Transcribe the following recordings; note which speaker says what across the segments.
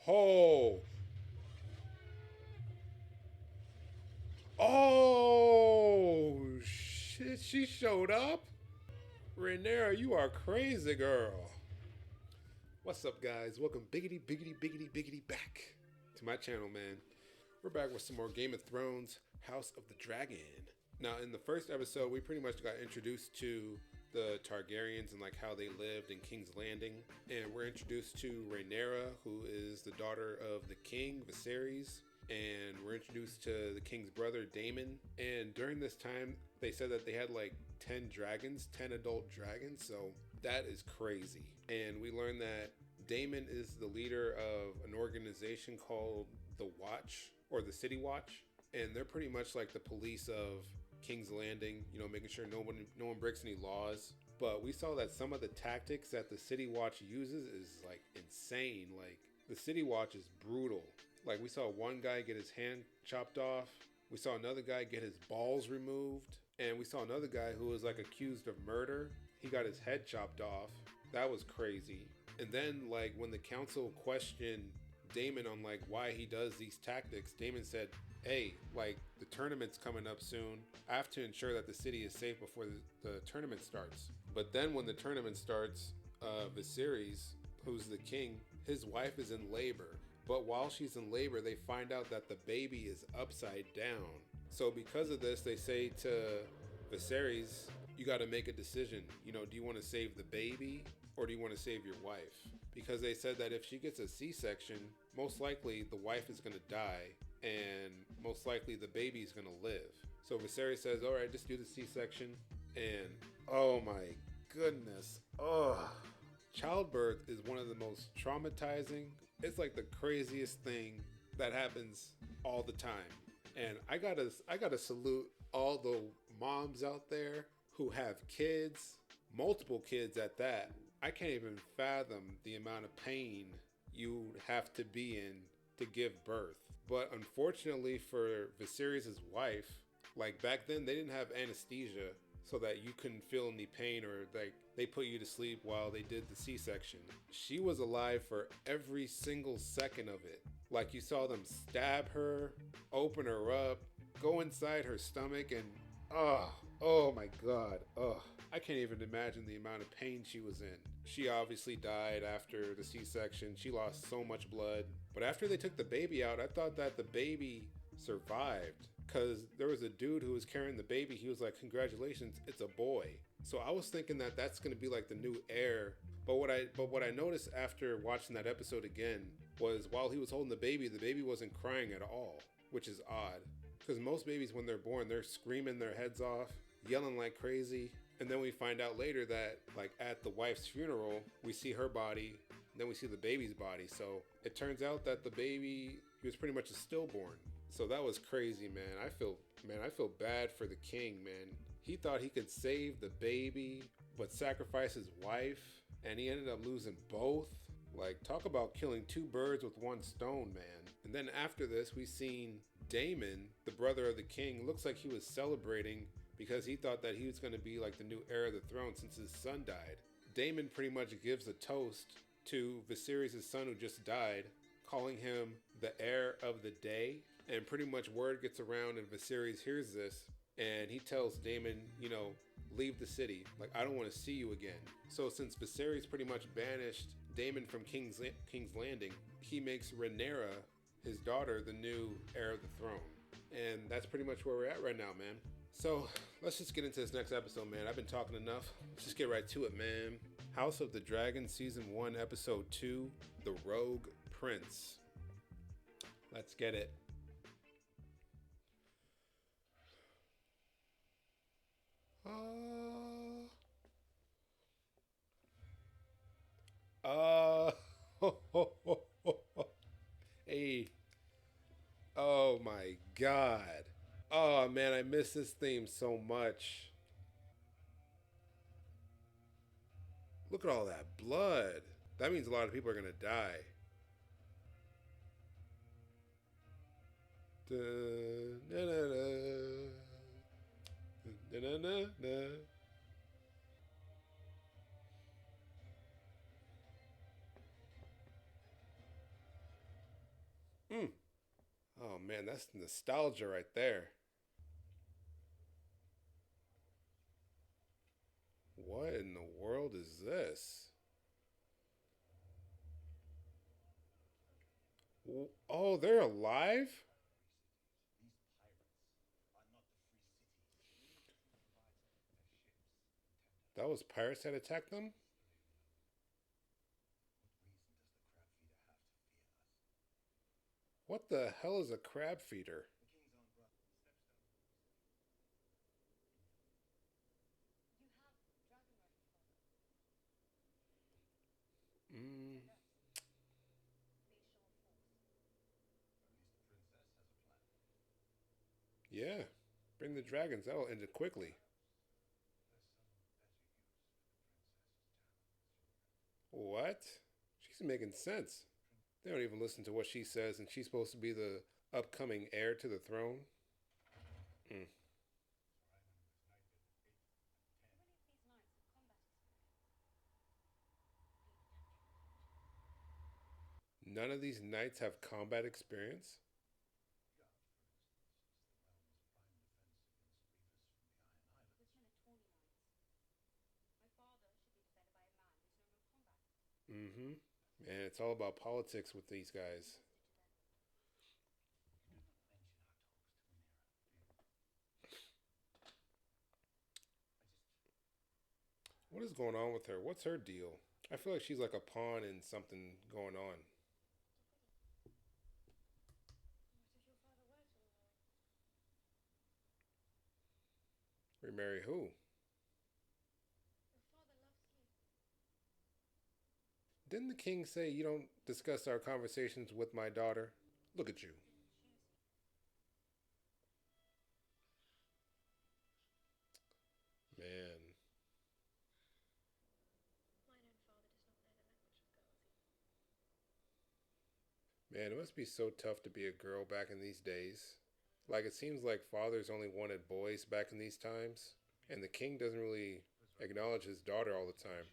Speaker 1: Oh, oh, shit! She showed up. Rhaneyra, you are crazy, girl. What's up, guys? Welcome, biggity back to my channel, man. We're back with some more Game of Thrones, House of the Dragon. Now, in the first episode, we pretty much got introduced to the Targaryens and like how they lived in King's Landing, and we're introduced to Rhaenyra, who is the daughter of the king, Viserys, and we're introduced to the king's brother, Daemon. And during this time, they said that they had like 10 dragons, 10 adult dragons, so that is crazy. And we learned that Daemon is the leader of an organization called the Watch, or the City Watch, and they're pretty much like the police of King's Landing, you know, making sure no one breaks any laws. But we saw that some of the tactics that the City Watch uses is like insane. Like the City Watch is brutal. Like we saw one guy get his hand chopped off. We saw another guy get his balls removed. And we saw another guy who was like accused of murder. He got his head chopped off. That was crazy. And then like when the council questioned Daemon on like why he does these tactics, Daemon said, hey, like the tournament's coming up soon. I have to ensure that the city is safe before the tournament starts. But then when the tournament starts, Viserys, who's the king, his wife is in labor. But while she's in labor, they find out that the baby is upside down. So because of this, they say to Viserys, you got to make a decision. You know, do you want to save the baby or do you want to save your wife? Because they said that if she gets a C-section, most likely the wife is going to die and most likely the baby is going to live. So Viserys says, all right, just do the C-section. And oh my goodness. Oh, childbirth is one of the most traumatizing. It's like the craziest thing that happens all the time. And I gotta salute all the moms out there who have kids, multiple kids at that. I can't even fathom the amount of pain you have to be in to give birth. But unfortunately for Viserys' wife, like back then they didn't have anesthesia so that you couldn't feel any pain, or like they put you to sleep while they did the C-section. She was alive for every single second of it. Like you saw them stab her, open her up, go inside her stomach, and oh my god, I can't even imagine the amount of pain she was in. She obviously died after the C-section. She lost so much blood. But after they took the baby out, I thought that the baby survived, because there was a dude who was carrying the baby. He was like, congratulations, it's a boy. So I was thinking that that's going to be like the new heir. But what I noticed after watching that episode again was while he was holding the baby wasn't crying at all, which is odd. Because most babies, when they're born, they're screaming their heads off, yelling like crazy. And then we find out later that like at the wife's funeral, we see her body, then we see the baby's body. So it turns out that the baby, he was pretty much a stillborn. So that was crazy, man. I feel bad for the king, man. He thought he could save the baby, but sacrifice his wife, and he ended up losing both. Like, talk about killing two birds with one stone, man. And then after this, we seen Daemon, the brother of the king, looks like he was celebrating because he thought that he was going to be like the new heir of the throne since his son died. Daemon pretty much gives a toast to Viserys' son who just died, calling him the heir of the day. And pretty much word gets around and Viserys hears this and he tells Daemon, you know, leave the city. Like, I don't want to see you again. So since Viserys pretty much banished Daemon from King's Landing, he makes Rhaenyra, his daughter, the new heir of the throne. And that's pretty much where we're at right now, man. So let's just get into this next episode, man. I've been talking enough. Let's just get right to it, man. House of the Dragon, Season 1, Episode 2, The Rogue Prince. Let's get it. Uh, hey, oh my god. Oh man, I miss this theme so much. Look at all that blood. That means a lot of people are gonna die. Dun, na, na, na. Dun, na, na, na. man, that's nostalgia right there. What in the world is this? Oh, they're alive? That was pirates that attacked them? What the hell is a crab feeder? Mm, yeah. Bring the dragons. That'll end it quickly. What? She's making sense. They don't even listen to what she says, and she's supposed to be the upcoming heir to the throne. Mm. None of these knights have combat experience? Mm hmm. Man, it's all about politics with these guys. What is going on with her? What's her deal? I feel like she's like a pawn in something going on. Remarry who? Didn't the king say you don't discuss our conversations with my daughter? Look at you. Man. Man, it must be so tough to be a girl back in these days. Like, it seems like fathers only wanted boys back in these times, and the king doesn't really acknowledge his daughter all the time.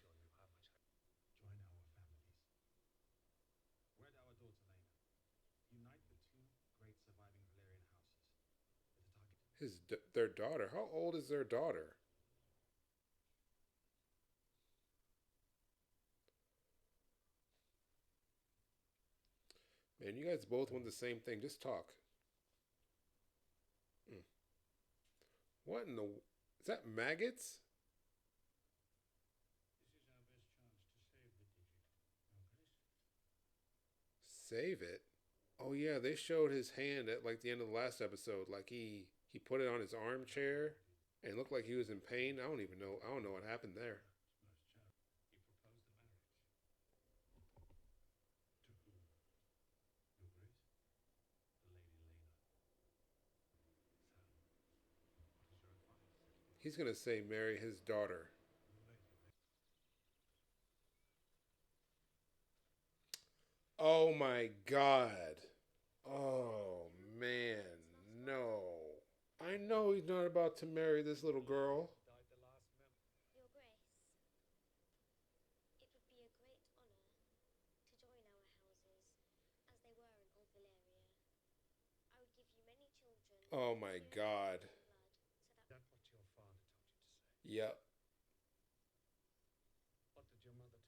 Speaker 1: Their daughter. How old is their daughter? Man, you guys both want the same thing. Just talk. Mm. What in the? Is that maggots? Save it. Oh yeah, they showed his hand at like the end of the last episode. Like he put it on his armchair and it looked like he was in pain. I don't even know. I don't know what happened there. He's gonna say marry his daughter. Oh my god. Oh man, no. I know he's not about to marry this little girl.
Speaker 2: Your Grace, it would be a great honor to join our houses as they were in old Valyria. I would give you many children,
Speaker 1: Oh my
Speaker 2: pure
Speaker 1: god.
Speaker 2: in blood, so that
Speaker 1: Yep.
Speaker 2: I wouldn't have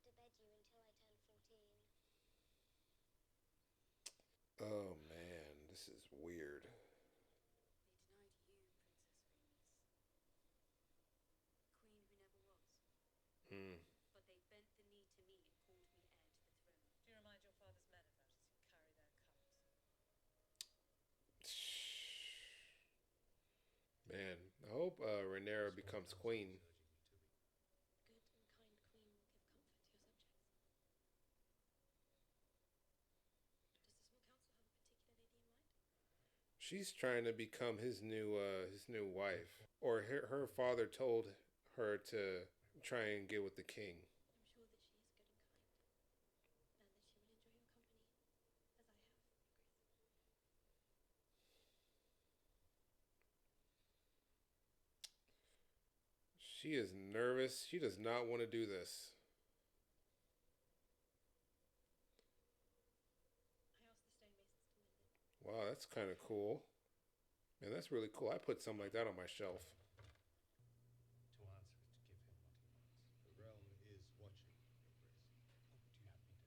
Speaker 2: to bed you until I turned 14.
Speaker 1: Oh man, this is weird. Hmm. Man, I hope Rhaenyra becomes queen.
Speaker 2: Good and kind queen will give comfort to your subjects. Does the small council have a particular lady in mind?
Speaker 1: She's trying to become his new wife, or her father told her to try and get with the king.
Speaker 2: I'm sure that she is good and kind, and that she will enjoy your company, as I have, Your Grace.
Speaker 1: She is nervous. She does not want to do this. that's kind of cool. Man, that's really cool. I put something like that on my shelf.
Speaker 3: To answer is to give him what he wants. The realm is watching, Your Grace. What would you have me do? Send him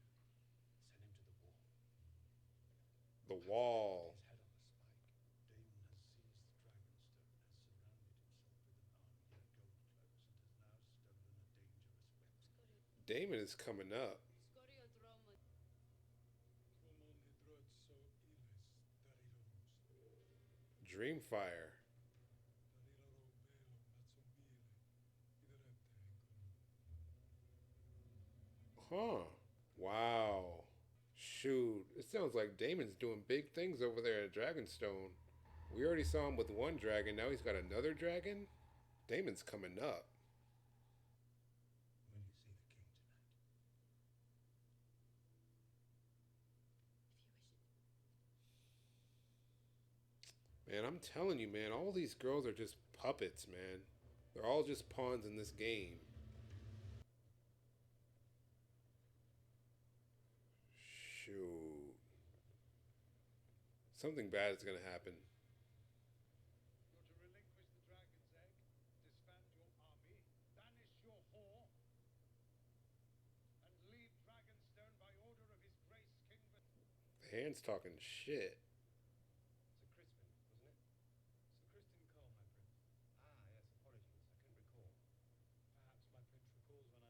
Speaker 3: to the wall.
Speaker 1: The wall.
Speaker 3: His head on a spike. Daemon has seized the Dragonstone, has surrounded himself with an army in gold clothes, and has now stolen a dangerous weapon.
Speaker 1: Daemon is coming up. Dreamfire. Huh. Wow. Shoot. It sounds like Daemon's doing big things over there at Dragonstone. We already saw him with one dragon. Now he's got another dragon? Daemon's coming up.
Speaker 3: Will you see the king tonight? If you wish it.
Speaker 1: Man, I'm telling you, man, all these girls are just puppets, man. They're all just pawns in this game. Shoot. Something bad is gonna happen.
Speaker 3: You're to relinquish the dragon's egg, disband your army, banish your whore, and leave Dragonstone by order of his grace King
Speaker 1: The hand's talking shit.
Speaker 3: Sir Crispin, wasn't it? Sir Crispin Cole, my prince. Ah, yes, apologies. I couldn't recall. Perhaps my prince recalls when I knocked him off his horse.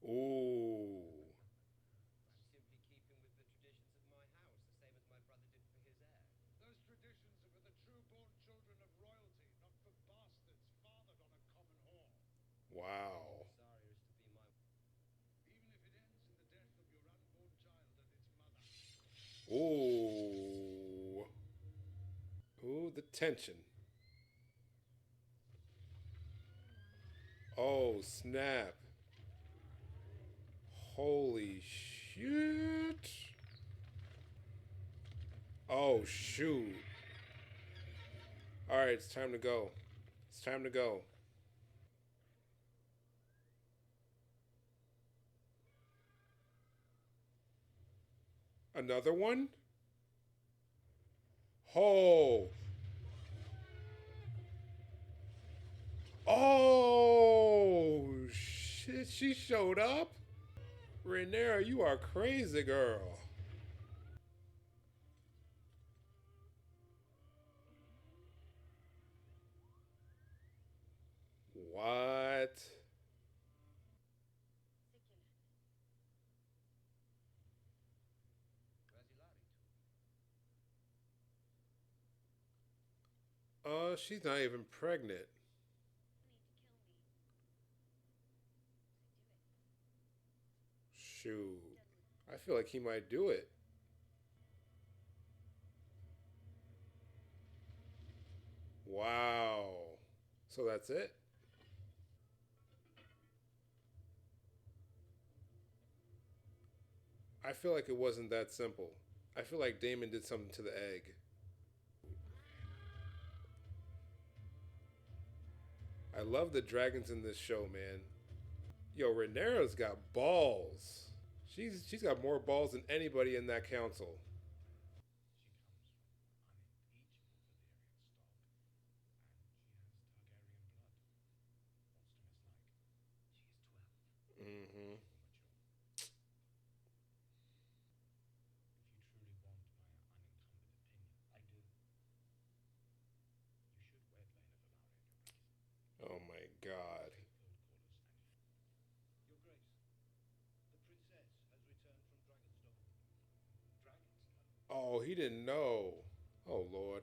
Speaker 1: Ooh.
Speaker 4: I'm simply keeping with the traditions of my house, the same as my brother did for his heir.
Speaker 3: Those traditions are for the true-born children of royalty, not for bastards fathered on a common whore.
Speaker 1: Wow.
Speaker 4: Sorry is to be my...
Speaker 3: Even if it ends in the death of your unborn child and its mother.
Speaker 1: Ooh. Ooh, the tension. Oh, snap. Holy shit. Oh, shoot. Alright, it's time to go. It's time to go. Another one? Oh. Oh, shit. She showed up? Rhaneyra, you are crazy, girl. What? She's not even pregnant. Shoot. I feel like he might do it. Wow. So that's it? I feel like it wasn't that simple. I feel like Daemon did something to the egg. I love the dragons in this show, man. Yo, Rhaenyra's got balls. She's got more balls than anybody in that council.
Speaker 3: She comes from unintelligible lineage.
Speaker 1: Mm-hmm.
Speaker 3: If you truly want my unencumbered opinion, I do. You should wed Rhaenyra Velaryon, Your Grace.
Speaker 1: Oh my god.
Speaker 3: Your Grace, the princess has returned from Dragonstone. Dragonstone?
Speaker 1: Oh, he didn't know. Oh lord.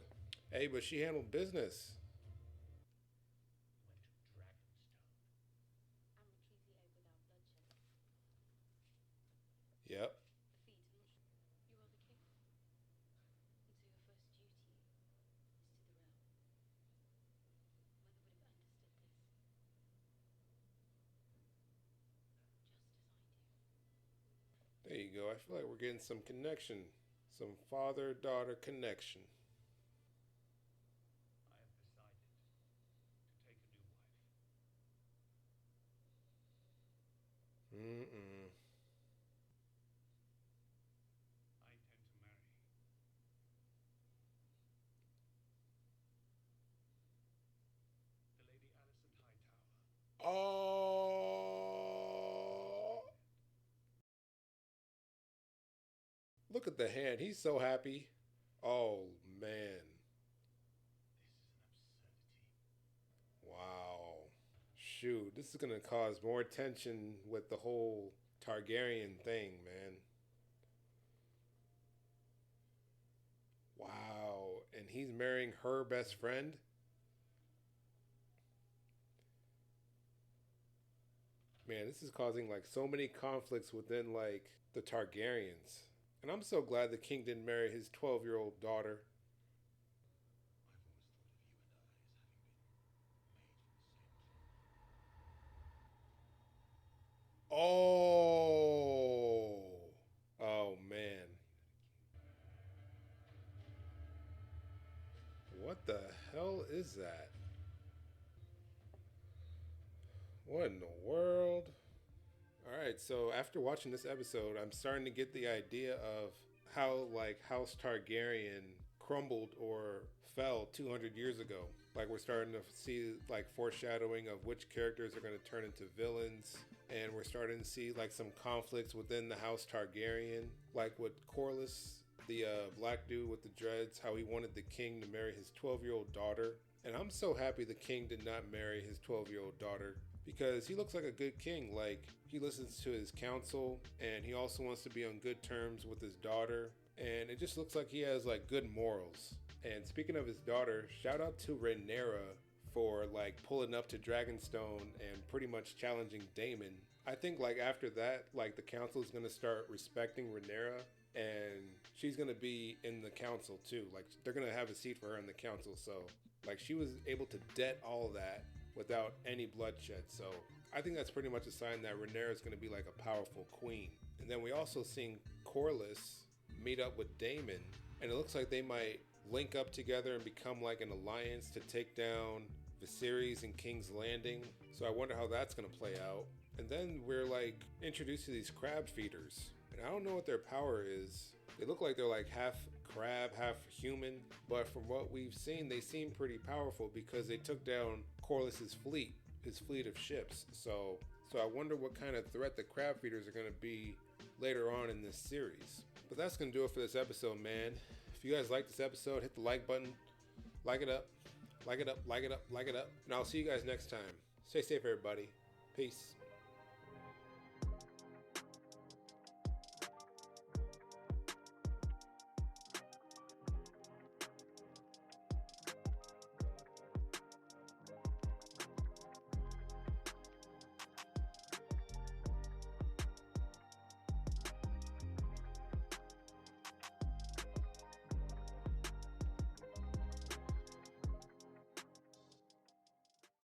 Speaker 1: Hey, but she handled business.
Speaker 3: Went to Dragonstone.
Speaker 2: And retrieve the egg without bloodshed.
Speaker 1: Yep.
Speaker 2: Defeat and you are the king. And so your first duty is to the realm. Mother would have understood this. Just as I do.
Speaker 1: There you go. I feel like we're getting some connection. Some father-daughter connection.
Speaker 3: I have decided to take a new wife.
Speaker 1: Mm-mm.
Speaker 3: I intend to marry
Speaker 1: look at the hand. He's so happy. Oh, man. Wow. Shoot, this is going to cause more tension with the whole Targaryen thing, man. Wow. And he's marrying her best friend? Man, this is causing like so many conflicts within like the Targaryens. And I'm so glad the king didn't marry his 12-year-old daughter. Oh. Oh, man. What the hell is that? What in the world? Alright, so after watching this episode, I'm starting to get the idea of how like House Targaryen crumbled or fell 200 years ago. Like we're starting to see like foreshadowing of which characters are going to turn into villains, and we're starting to see like some conflicts within the House Targaryen, like with Corlys, the black dude with the dreads, how he wanted the king to marry his 12-year-old daughter. And I'm so happy the king did not marry his 12-year-old daughter, because he looks like a good king. Like, he listens to his counsel, and he also wants to be on good terms with his daughter, and it just looks like he has like good morals. And speaking of his daughter, shout out to Rhaenyra for like pulling up to Dragonstone and pretty much challenging Daemon. I think like after that, like the council is going to start respecting Rhaenyra, and she's going to be in the council too. Like they're going to have a seat for her in the council. So like she was able to debt all that without any bloodshed. So I think that's pretty much a sign that Rhaenyra is going to be like a powerful queen. And then we also seen Corlys meet up with Daemon, and it looks like they might link up together and become like an alliance to take down Viserys and King's Landing. So I wonder how that's going to play out. And then we're like introduced to these crab feeders, and I don't know what their power is. They look like they're like half crab, half human, but from what we've seen, they seem pretty powerful because they took down Corlys's fleet, his fleet of ships. So I wonder what kind of threat the crab feeders are going to be later on in this series. But that's going to do it for this episode, man. If you guys like this episode, hit the like button, like it up, like it up, like it up, like it up, and I'll see you guys next time. Stay safe, everybody. Peace.